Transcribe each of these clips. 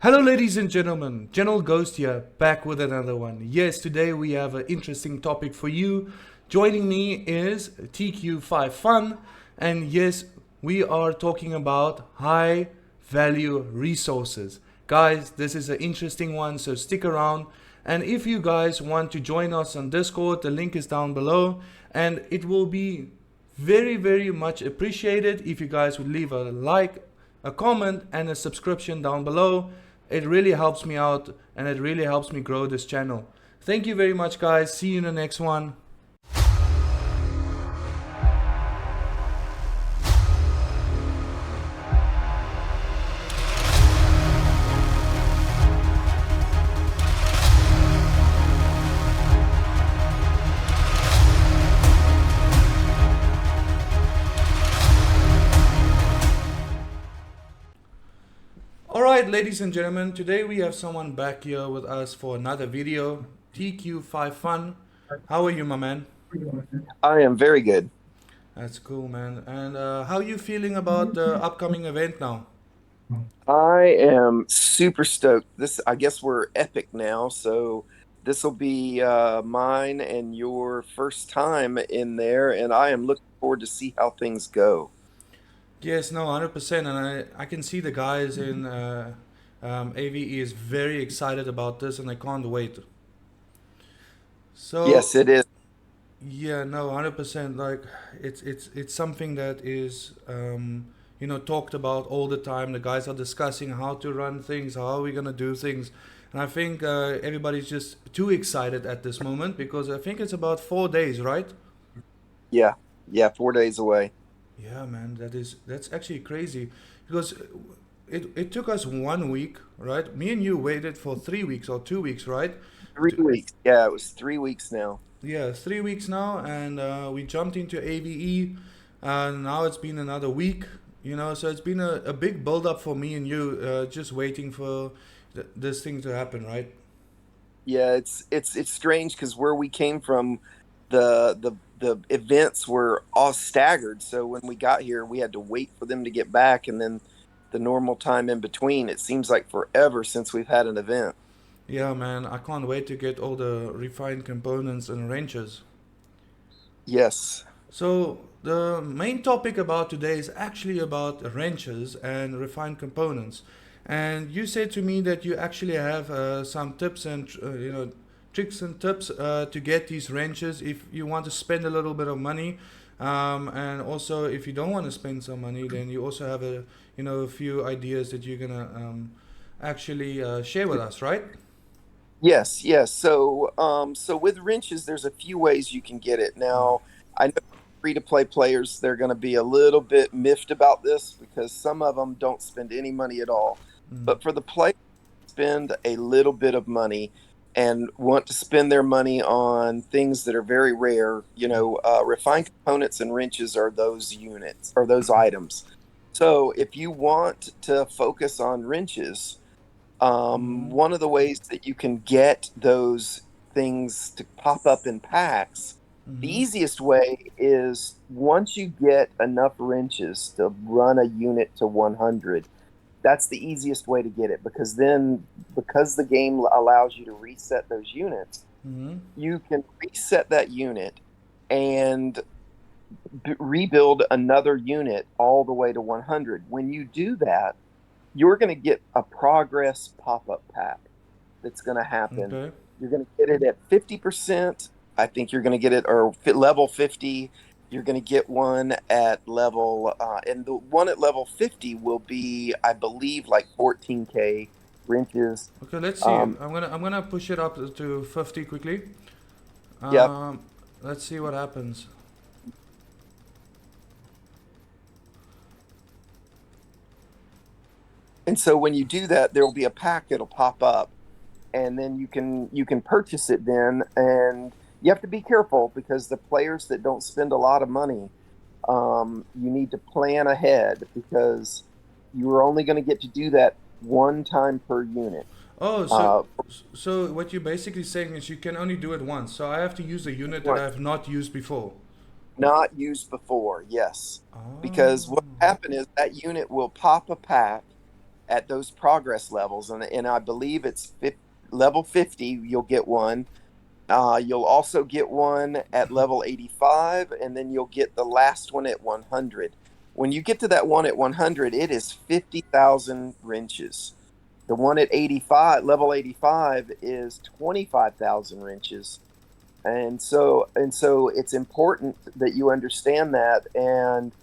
Hello ladies and gentlemen, General Ghost here, back with another one. Yes, today we have an interesting topic for you. Joining me is TQ5FUN, and yes, we are talking about high value resources. Guys, this is an interesting one, so stick around. And if you guys want to join us on Discord, the link is down below, and it will be very much appreciated if you guys would leave a like, a comment, and a subscription down below. It really helps me out and it really helps me grow this channel. Thank you very much, guys. See you in the next one. Alright, ladies and gentlemen, today we have someone back here with us for another video. TQ5FUN. How are you, my man? I am very good. That's cool, man. And how are you feeling about the upcoming event now? I am super stoked. I guess we're epic now, so this will be mine and your first time in there, and I am looking forward to see how things go. Yes, no, 100%. And I can see the guys in AVE is very excited about this and I can't wait. Yes, So, it is. yeah, no, 100%. Like it's something that is talked about all the time. The guys are discussing how to run things, how are we gonna do things, and I think everybody's just too excited at this moment because I think it's about 4 days, right? Yeah, yeah, 4 days away. Yeah, man, that's actually crazy because it took us 1 week, right? Me and you waited for 3 weeks or 2 weeks, right? 3 weeks. Yeah, it was 3 weeks now. Yeah, 3 weeks now, and we jumped into AVE, and now it's been another week. So it's been a big build up for me and you, just waiting for this thing to happen, right? Yeah, it's strange because where we came from, the events were all staggered. So when we got here, we had to wait for them to get back, and then the normal time in between. It seems like forever since we've had an event. Yeah, man, I can't wait to get all the refined components and wrenches. Yes. So the main topic about today is actually about wrenches and refined components. And you said to me that you actually have some tips and tricks and tips to get these wrenches if you want to spend a little bit of money, and also if you don't want to spend some money, then you also have a few ideas that you're gonna actually share with us, right? Yes, yes. So with wrenches, there's a few ways you can get it. Now, I know free-to-play players, they're going to be a little bit miffed about this because some of them don't spend any money at all. Mm. But for the players who spend a little bit of money and want to spend their money on things that are very rare, refined components and wrenches are those units or those items. So if you want to focus on wrenches, Mm-hmm. one of the ways that you can get those things to pop up in packs, the Mm-hmm. easiest way is once you get enough wrenches to run a unit to 100, that's the easiest way to get it because the game allows you to reset those units, Mm-hmm. you can reset that unit and rebuild another unit all the way to 100. When you do that, you're going to get a progress pop-up pack that's going to happen. Okay. You're going to get it at 50%. I think you're going to get it, or level 50. You're going to get one at level, and the one at level 50 will be, I believe, like 14K wrenches. Okay, let's see. Um, I'm gonna push it up to 50 quickly. yep. Um, let's see what happens. And so when you do that, there will be a pack that'll pop up, and then you can purchase it then, and you have to be careful because the players that don't spend a lot of money, you need to plan ahead because you are only going to get to do that one time per unit. Oh, so Uh, so what you're basically saying is you can only do it once. So I have to use a unit that I have not used before. not used before, yes, because Oh. what happened is that unit will pop a pack at those progress levels, and I believe it's level 50. You'll get one. You'll also get one at level 85, and then you'll get the last one at 100. When you get to that one at 100, it is 50,000 wrenches. The one at 85, level 85, is 25,000 wrenches. And so it's important that you understand that, and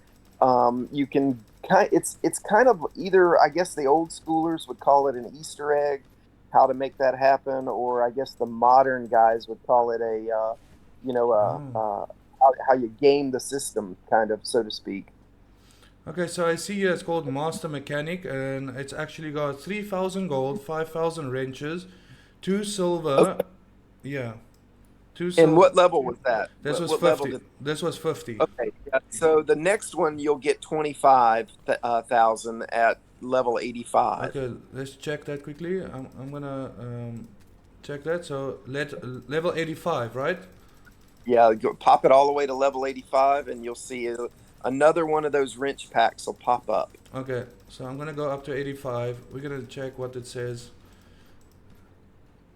you can it's kind of either, I guess the old schoolers would call it an Easter egg, how to make that happen, or I guess the modern guys would call it a how you game the system, kind of, so to speak. Okay, so I see here it's called Master Mechanic, and it's actually got 3,000 gold, 5,000 wrenches, 2 silver. Okay. Yeah. 2 And silver. what level was that? This was What level 50. This was 50. Okay, yeah. So the next one you'll get 25,000 at level 85. Okay, let's check that quickly. I'm gonna check that. So level 85, right? Yeah, pop it all the way to level 85, and you'll see another one of those wrench packs will pop up. Okay, so I'm gonna go up to 85. We're gonna check what it says.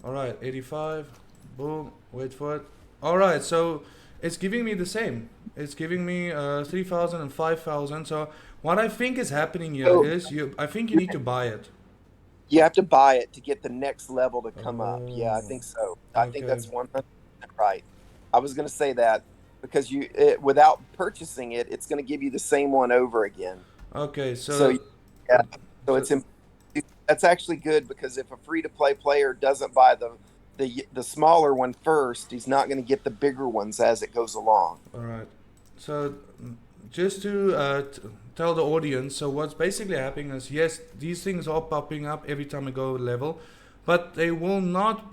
All right, 85. Boom. Wait for it. All right, so it's giving me the same. It's giving me 3,000 and 5,000. So what I think is happening here is I think you need to buy it. You have to buy it to get the next level to come up. Yeah, I Oh, think so. I think okay. that's 100% right. I was going to say that because without purchasing it, it's going to give you the same one over again. Okay, So so yeah, so so that's actually good, because if a free-to-play player doesn't buy the smaller one first, he's not going to get the bigger ones as it goes along. all right. So just to tell the audience, so what's basically happening is, yes, these things are popping up every time I go level, but they will not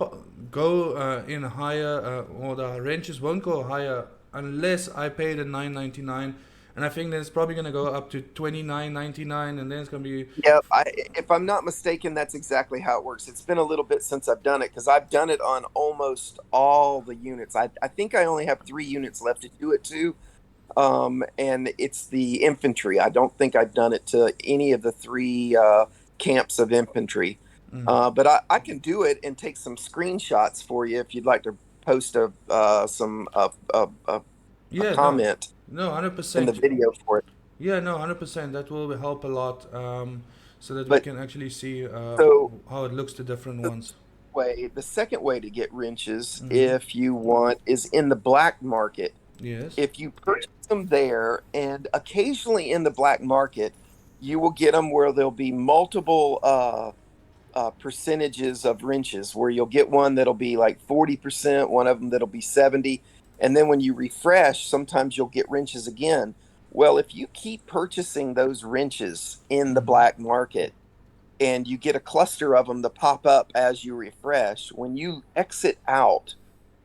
go in higher, or the wrenches won't go higher unless I pay the $9.99. And I think then it's probably going to go up to $29.99, and then it's going to be. Yeah, if I'm not mistaken, that's exactly how it works. It's been a little bit since I've done it, because I've done it on almost all the units. I think I only have 3 units left to do it to, and it's the infantry. I don't think I've done it to any of the 3 camps of infantry. But I can do it and take some screenshots for you if you'd like to post a Yeah, comment no, in the 100%. video for it. Yeah, no, 100%. That will help a lot, so that we But can actually see so how it looks, the different ones. the second way to get wrenches, Mm-hmm. if you want, is in the black market. Yes. If you purchase them there, and occasionally in the black market, you will get them where there'll be multiple percentages of wrenches, where you'll get one that'll be like 40%, one of them that'll be 70, and then when you refresh, sometimes you'll get wrenches again. Well, if you keep purchasing those wrenches in the Mm-hmm. black market, and you get a cluster of them to pop up as you refresh, when you exit out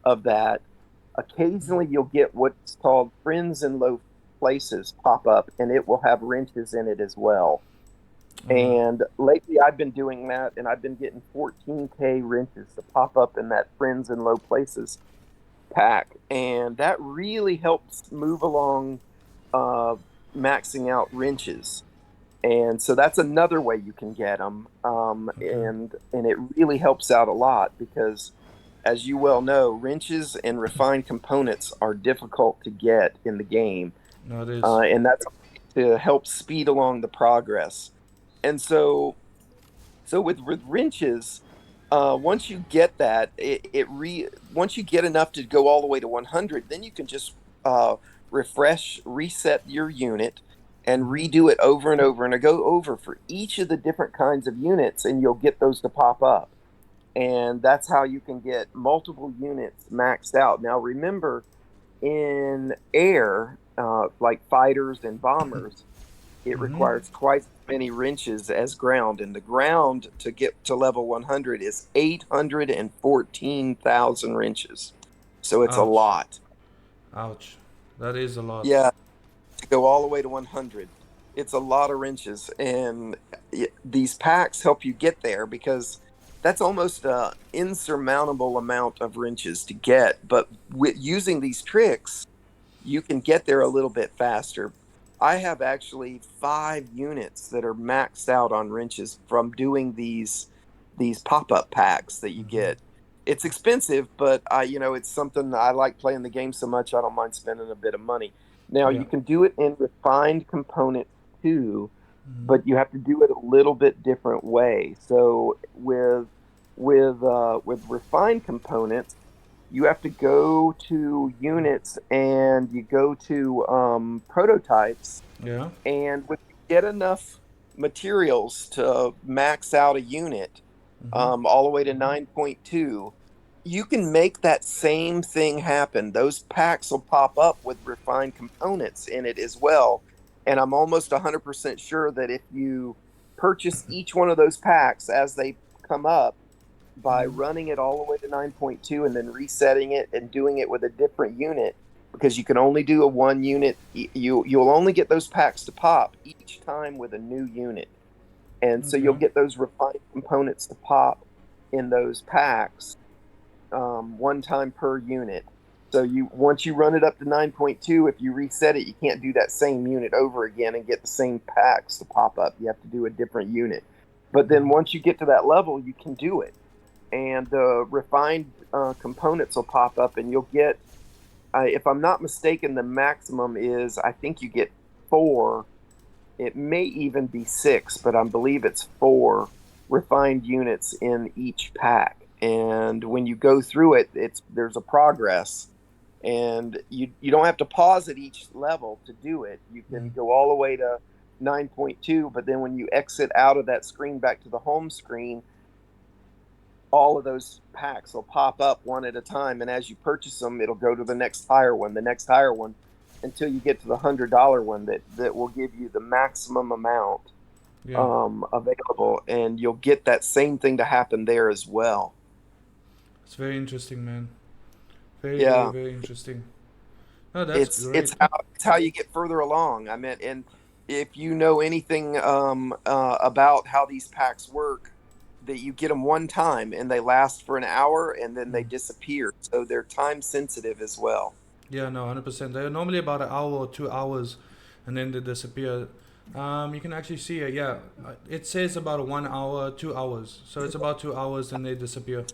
of that, occasionally you'll get what's called friends in low places pop up, and it will have wrenches in it as well. All right. And lately I've been doing that, and I've been getting 14K wrenches to pop up in that friends in low places pack, and that really helps move along maxing out wrenches. And so that's another way you can get them, Okay. and it really helps out a lot, because, as you well know, wrenches and refined components are difficult to get in the game, No, it is. and that's to help speed along the progress. And so with wrenches, once you get that, once you get enough to go all the way to 100, then you can just reset your unit, and Mm-hmm. redo it over and over, and go over for each of the different kinds of units, and you'll get those to pop up. And that's how you can get multiple units maxed out. Now, remember, in air, like fighters and bombers, it Mm-hmm. requires twice as many wrenches as ground, and the ground to get to level 100 is 814,000 wrenches. So it's a Ouch. lot. Ouch. That is a lot. Yeah, to go all the way to 100. It's a lot of wrenches, and these packs help you get there, because that's almost an insurmountable amount of wrenches to get. But with using these tricks, you can get there a little bit faster. I have actually 5 units that are maxed out on wrenches from doing these pop-up packs that you get. It's expensive, but it's something I like playing the game so much I don't mind spending a bit of money. Now Yeah. you can do it in refined components too, Mhm. but you have to do it a little bit different way. So with refined components, you have to go to units and you go to prototypes, Yeah. and when you get enough materials to max out a unit Hmm. all the way to 9.2, you can make that same thing happen. Those packs will pop up with refined components in it as well. And I'm almost 100% sure that if you purchase each one of those packs as they come up, by running it all the way to 9.2 and then resetting it and doing it with a different unit, because you can only do a one unit, you'll only get those packs to pop each time with a new unit. And so you'll Okay. get those refined components to pop in those packs, one time per unit. So you once you run it up to 9.2, if you reset it, you can't do that same unit over again and get the same packs to pop up. You have to do a different unit. But then once you get to that level, you can do it, and the refined components will pop up, and you'll get, if I'm not mistaken, the maximum is, I think you get 4. It may even be 6, but I believe it's 4 refined units in each pack. And when you go through it, there's a progress, and you don't have to pause at each level to do it. You can go all the way to 9.2, but then when you exit out of that screen back to the home screen, all of those packs will pop up one at a time, and as you purchase them, it'll go to the next higher one, until you get to the $100 one that will give you the maximum amount Yeah. available, and you'll get that same thing to happen there as well. It's very interesting, man. Very, very, Yeah, very interesting. Oh, that's it's great. it's how it's how you get further along. I mean, and if you know anything about how these packs work, that you get them one time and they last for an hour and then they disappear. So they're time sensitive as well. Yeah, no, 100%. They're normally about an hour or 2 hours, and then they disappear. You can actually see it. Yeah, it says about a 1 hour, 2 hours. So it's about 2 hours, then they disappear.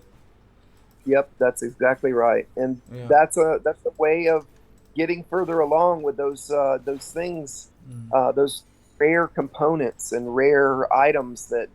Yep, that's exactly right. And Yeah. that's a way of getting further along with those things, those rare components and rare items that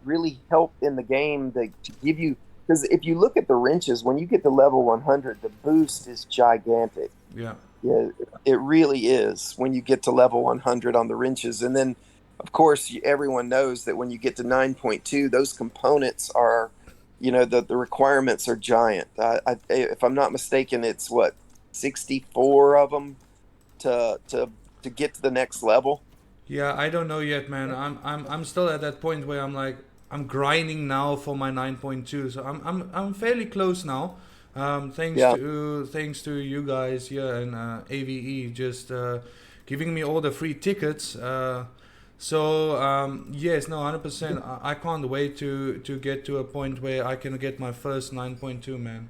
really help in the game to give you, because if you look at the wrenches, when you get to level 100, the boost is gigantic. Yeah. Yeah, it really is when you get to level 100 on the wrenches. And then, of course, everyone knows that when you get to 9.2, those components are, the requirements are giant. If I'm not mistaken, it's what, 64 of them to get to the next level. Yeah, I don't know yet, man. I'm still at that point where I'm like I'm grinding now for my 9.2. So I'm fairly close now. Yeah. Thanks to you guys here and AVE just giving me all the free tickets. Yes, no, 100%. I can't wait to get to a point where I can get my first 9.2, man.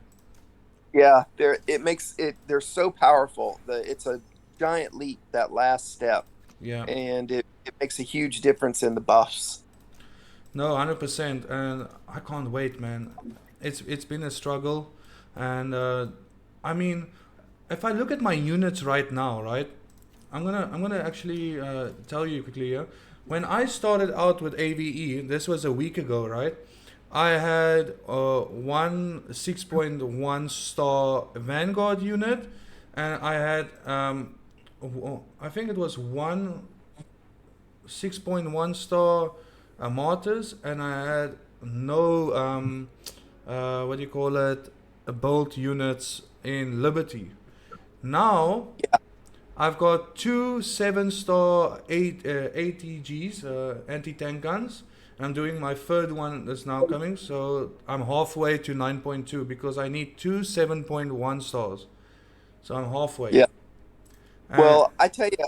Yeah, they're so powerful. It's a giant leap, that last step, Yeah. and it makes a huge difference in the buffs. No, 100%, and I can't wait, man. It's been a struggle, and I mean, if I look at my units right now, right, I'm gonna actually tell you quickly here. When I started out with AVE, this was a week ago, right? I had one 6.1 star Vanguard unit, and I had I think it was one 6.1 star Martyrs, and I had no what do you call it, bolt units in Liberty. Now I've got two 7 star ATGs, anti tank guns. I'm doing my third one that's now coming, so I'm halfway to 9.2 because I need two 7.1 stars. So I'm halfway. Yeah. And Well, I tell you,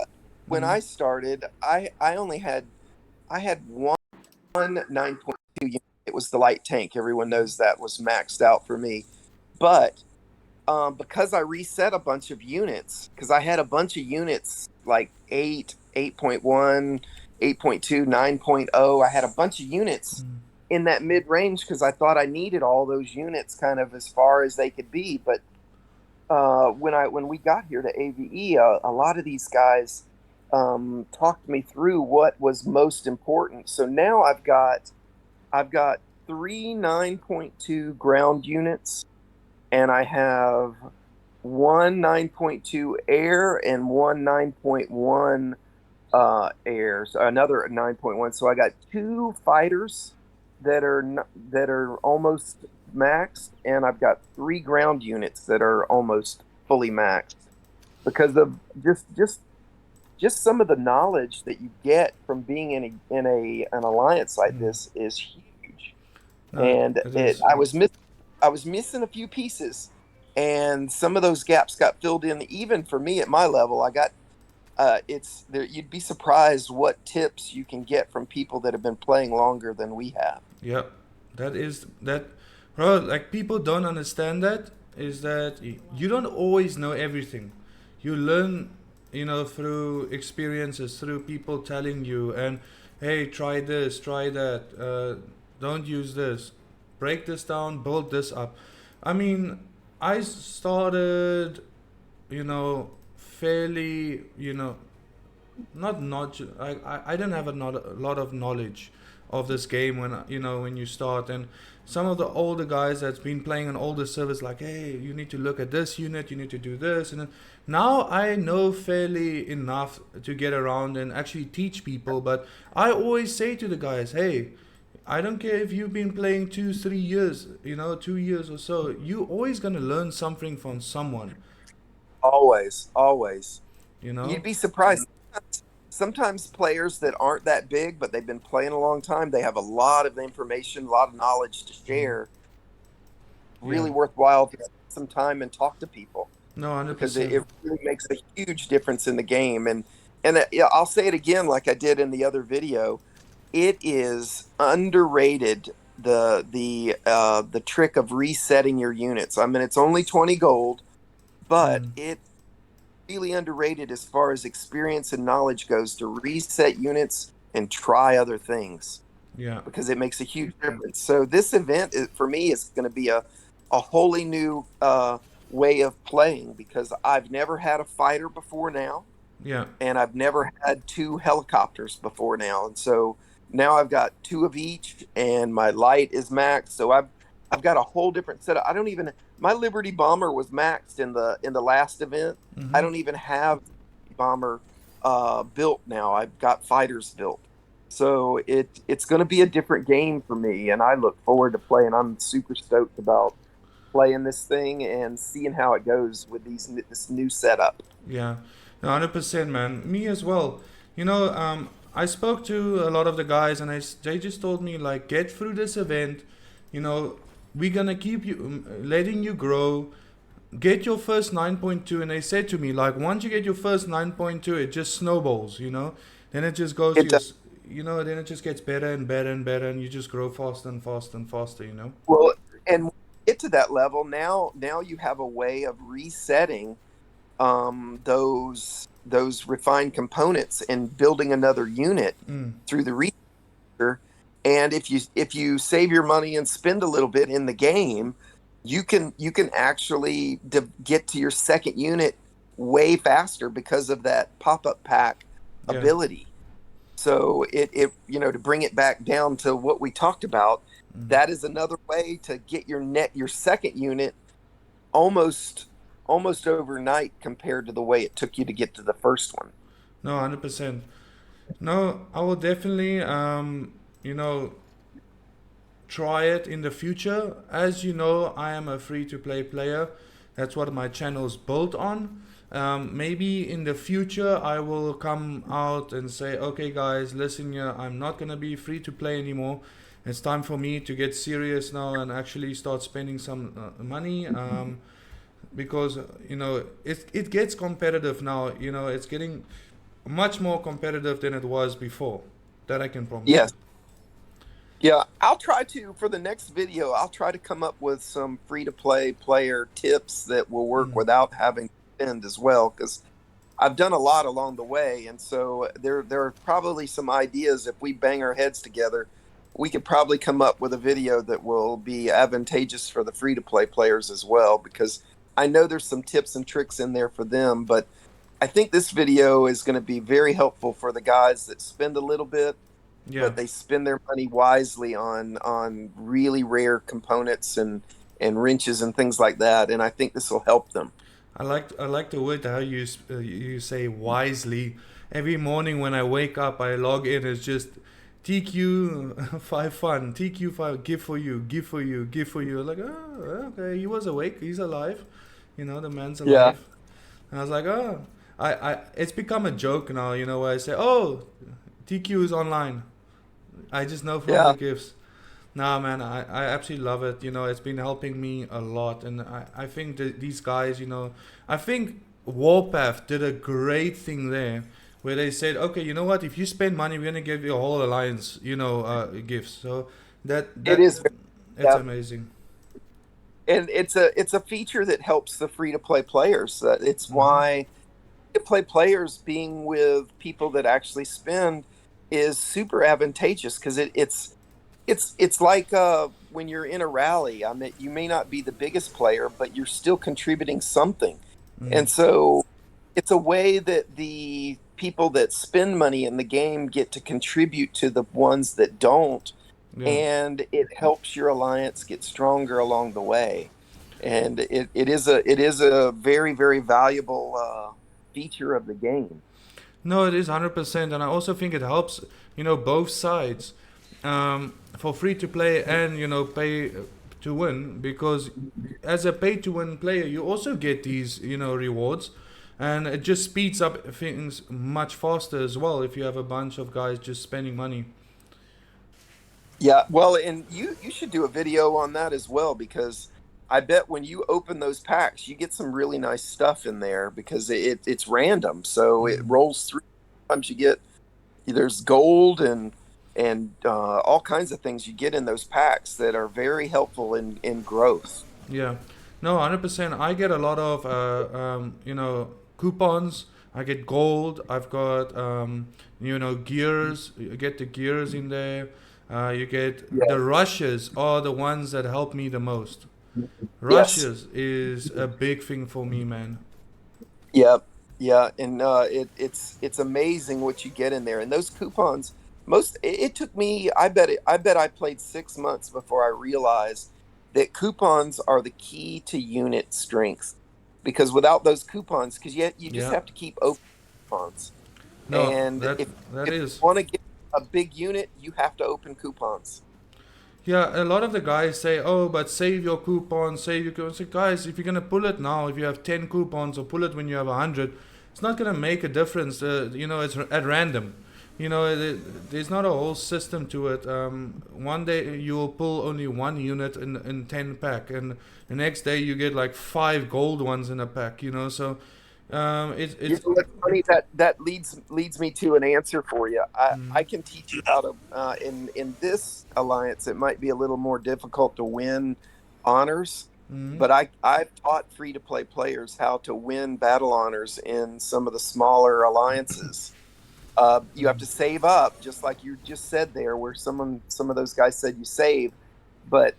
when I started, I had one 9.2 unit. It was the light tank. Everyone knows that was maxed out for me. But because I reset a bunch of units, because I had a bunch of units, like 8 8.1, 8.2, 9.0. I had a bunch of units in that mid range because I thought I needed all those units kind of as far as they could be. But when we got here to AVE, a lot of these guys talked me through what was most important. So now I've got 3 9.2 ground units, and I have one 9.2 air and one 9.1 air. So another 9.1. So I got 2 fighters that are almost maxed, and I've got 3 ground units that are almost fully maxed because of just some of the knowledge that you get from being in an alliance like this is huge. No, And it is. I was missing a few pieces, and some of those gaps got filled in. Even for me at my level, I got it's there. You'd be surprised what tips you can get from people that have been playing longer than we have. Yeah, that is that, bro. Like people don't understand that is that you don't always know everything. You learn, through experiences, through people telling you, and hey, try this, try that. Don't use this. Break this down. Build this up. I mean, I started, fairly, not I don't have not a lot of knowledge of this game when you start, and some of the older guys that's been playing on older servers like, hey, you need to look at this unit, you need to do this, and then now I know fairly enough to get around and actually teach people. But I always say to the guys, hey, I don't care if you've been playing 2 3 years, 2 years or so, you always gonna learn something from someone, Always, always. you know You'd be surprised. Sometimes players that aren't that big, but they've been playing a long time, they have a lot of information, a lot of knowledge to share. yeah. Really worthwhile to spend some time and talk to people No, because 100%. it really makes a huge difference in the game. And yeah, I'll say it again, like I did in the other video. It is underrated, the trick of resetting your units. I mean, it's only 20 gold, but it's really underrated as far as experience and knowledge goes to reset units and try other things Yeah. because it makes a huge difference. So this event for me is going to be a wholly new way of playing because I've never had a fighter before now, Yeah. and I've never had 2 helicopters before now, and so now I've got 2 of each, and my light is maxed. So I've got a whole different setup. I don't even My Liberty Bomber was maxed in the last event. I don't even have bomber built now. I've got fighters built. So it's going to be a different game for me, and I look forward to playing. I'm super stoked about playing this thing and seeing how it goes with this new setup. Yeah, no, 100%, man. Me as well. I spoke to a lot of the guys, and they just told me like, get through this event. We're gonna keep you, letting you grow. Get your first 9.2, and they said to me like, once you get your first 9.2, it just snowballs. Then it just goes to It your, does. then it just gets better and better and better, and you just grow faster and faster and faster. Well, and when you get to that level, now you have a way of resetting those refined components and building another unit through the researcher. And if you save your money and spend a little bit in the game, you can actually get to your second unit way faster because of that pop-up pack Yeah. ability. So to bring it back down to what we talked about, that is another way to get your second unit almost overnight compared to the way it took you to get to the first one. No, 100%. No, I will definitely, you know, try it in the future. As you know, I am a free to play player. That's what my channel is built on. Maybe in the future I will come out and say, okay guys, listen here, I'm not gonna be free to play anymore. It's time for me to get serious now and actually start spending some money. Because it gets competitive now. It's getting much more competitive than it was before. That I can promise you. Yes. Yeah, I'll try to for the next video. I'll try to come up with some free to play player tips that will work without having to spend as well. Because I've done a lot along the way, and so there are probably some ideas. If we bang our heads together, we could probably come up with a video that will be advantageous for the free to play players as well, because I know there's some tips and tricks in there for them, but I think this video is going to be very helpful for the guys that spend a little bit, Yeah. but they spend their money wisely on really rare components and wrenches and things like that, and I think this will help them. I like the word how you say wisely. Every morning when I wake up, I log in. It's just TQ5FUN, TQ5 give for you, give for you, give for you. Like, oh, okay, he was awake, he's alive. The man's Yeah, alive. And I was like, oh, it's become a joke now. Where I say, oh, TQ is online. I just know from the yeah, gifts. Nah, man, I absolutely love it. It's been helping me a lot. And I think that these guys, I think Warpath did a great thing there where they said, okay, you know what? If you spend money, we're going to give you a whole alliance, gifts. So it that is. it's Yeah, amazing. and it's a feature that helps the free to play players. It's Hmm. why to play players being with people that actually spend is super advantageous, because it's like when you're in a rally. I mean, you may not be the biggest player, but you're still contributing something, Mm. and so it's a way that the people that spend money in the game get to contribute to the ones that don't, Yeah. and it helps your alliance get stronger along the way. And it is a very, very valuable feature of the game. No, it is 100%. And I also think it helps, both sides, for free to play and, pay to win. Because as a pay to win player, you also get these, rewards. And it just speeds up things much faster as well if you have a bunch of guys just spending money. Yeah, well, and you should do a video on that as well, because I bet when you open those packs, you get some really nice stuff in there, because it's random, so it Mm. rolls through. Sometimes you get there's gold and all kinds of things you get in those packs that are very helpful in growth. Yeah, no, 100%. I get a lot of coupons. I get gold. I've got gears. You get the gears in there. You get Yeah. the rushes are the ones that help me the most. Yes. Rushes is a big thing for me, man. Yep. Yeah, and it's amazing what you get in there. And those coupons, it took me, I bet I played 6 months before I realized that coupons are the key to unit strength. Because without those coupons, because you just Yeah, have to keep open coupons. no, And that that if you is. want to get a big unit, you have to open coupons. Yeah, a lot of the guys say, "Oh, but save your coupons, save your coupons." I say, guys, if you're gonna pull it now, if you have 10 coupons, or pull it when you have 100, it's not gonna make a difference. It's at random. There's not a whole system to it. One day you will pull only one unit in 10 pack, and the next day you get like 5 gold ones in a pack. So You it's know what's funny? That leads me to an answer for you. I mm, can teach you how to in this alliance. It might be a little more difficult to win honors, mm, but I've taught free to play players how to win battle honors in some of the smaller alliances. You have to save up, just like you just said there, where some of those guys said you save, but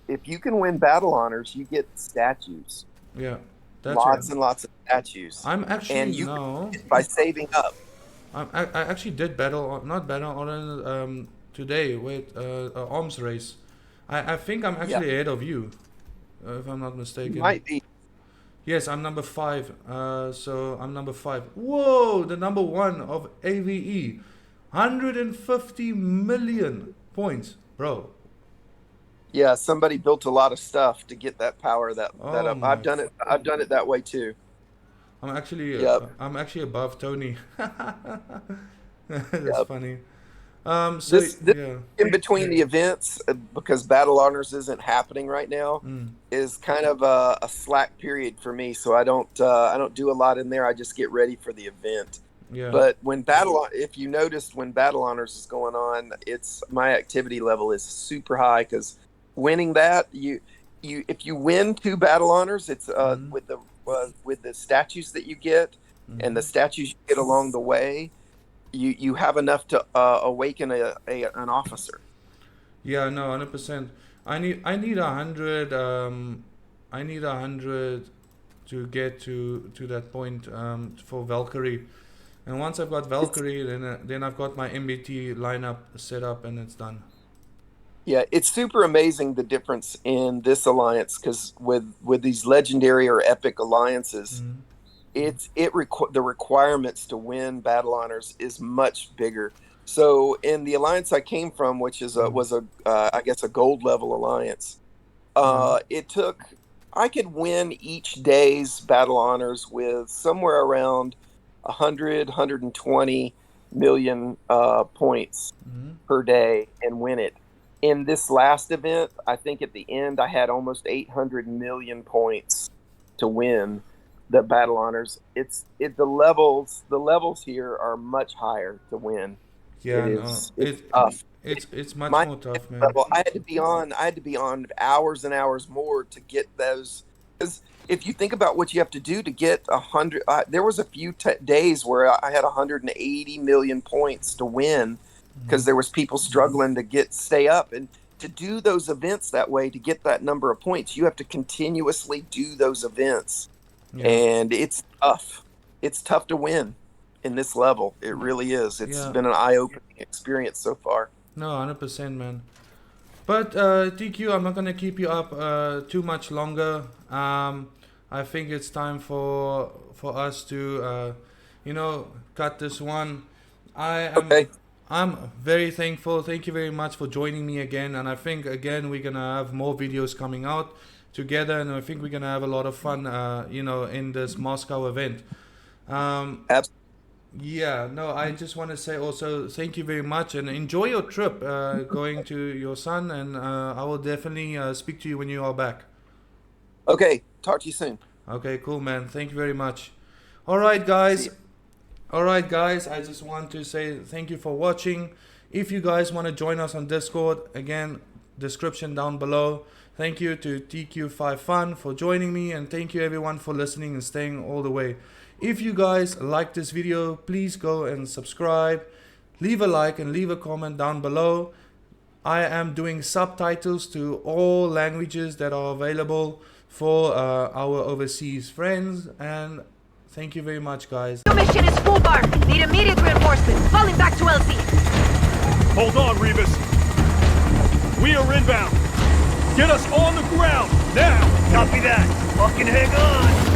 if you can win battle honors, you get statues, yeah, that's right. lots and lots of statues, I'm actually and you can no. do it by saving up. I actually did not battle on today with arms race. I think I'm Yeah, actually ahead of you, if I'm not you mistaken. might be. Yes, I'm number 5. So I'm number 5. Whoa, the number 1 of AVE, 150 million points, bro. Yeah, somebody built a lot of stuff to get that power that Oh up. I've my! done it. I've done it that way too. Yep, I'm actually above Tony. That's yep. funny. So This yeah. in between the events, because Battle Honors isn't happening right now, Mm, is kind of a slack period for me. So I don't do a lot in there. I just get ready for the event. yeah. But if you noticed when Battle Honors is going on, it's my activity level is super high, because winning that, if you win 2 Battle Honors, it's Mm, with the statues that you get. and the statues you get along the way, you have enough to awaken an officer. Yeah, no, 100%. I need 100. I need 100 to get to that point for Valkyrie, and once I've got Valkyrie, then I've got my MBT lineup set up and it's done. Yeah, it's super amazing the difference in this alliance, because with these legendary or epic alliances, the requirements to win battle honors is much bigger. So in the alliance I came from, which is was a I guess a gold level alliance, I could win each day's battle honors with somewhere around 100 120 million points per day and win it. In this last event, I think at the end I had almost 800 million points to win the battle honors. The levels here are much higher to win. Yeah, It's tough. it's much My more tough, man. level, I had to be on hours and hours more to get those. Because if you think about what you have to do to get 100, there was a few days where I had 180 million points to win, because there was people struggling to stay up, and to do those events that way, to get that number of points, you have to continuously do those events. Yeah. And it's tough. It's tough to win in this level. It really is. It's been an eye-opening experience so far. No, 100%, man. But TQ, I'm not gonna keep you up too much longer. I think it's time for us to cut this one. I'm very thankful. Thank you very much for joining me again. And I think again we're gonna have more videos coming out together, and I think we're gonna have a lot of fun in this Moscow event. Absolutely. Yeah, no, I just want to say also thank you very much, and enjoy your trip going to your son, and I will definitely speak to you when you are back. Okay, talk to you soon. Okay, cool, man. Thank you very much. All right, guys. I just want to say thank you for watching. If you guys want to join us on Discord, again, description down below. Thank you to TQ5FUN for joining me, and thank you everyone for listening and staying all the way. If you guys like this video, please go and subscribe, leave a like and leave a comment down below. I am doing subtitles to all languages that are available for our overseas friends, and thank you very much, guys. Your mission is full bar. Need immediate reinforcements. Falling back to LC. Hold on, Rebus. We are inbound. Get us on the ground now. Copy that. Fucking hang on.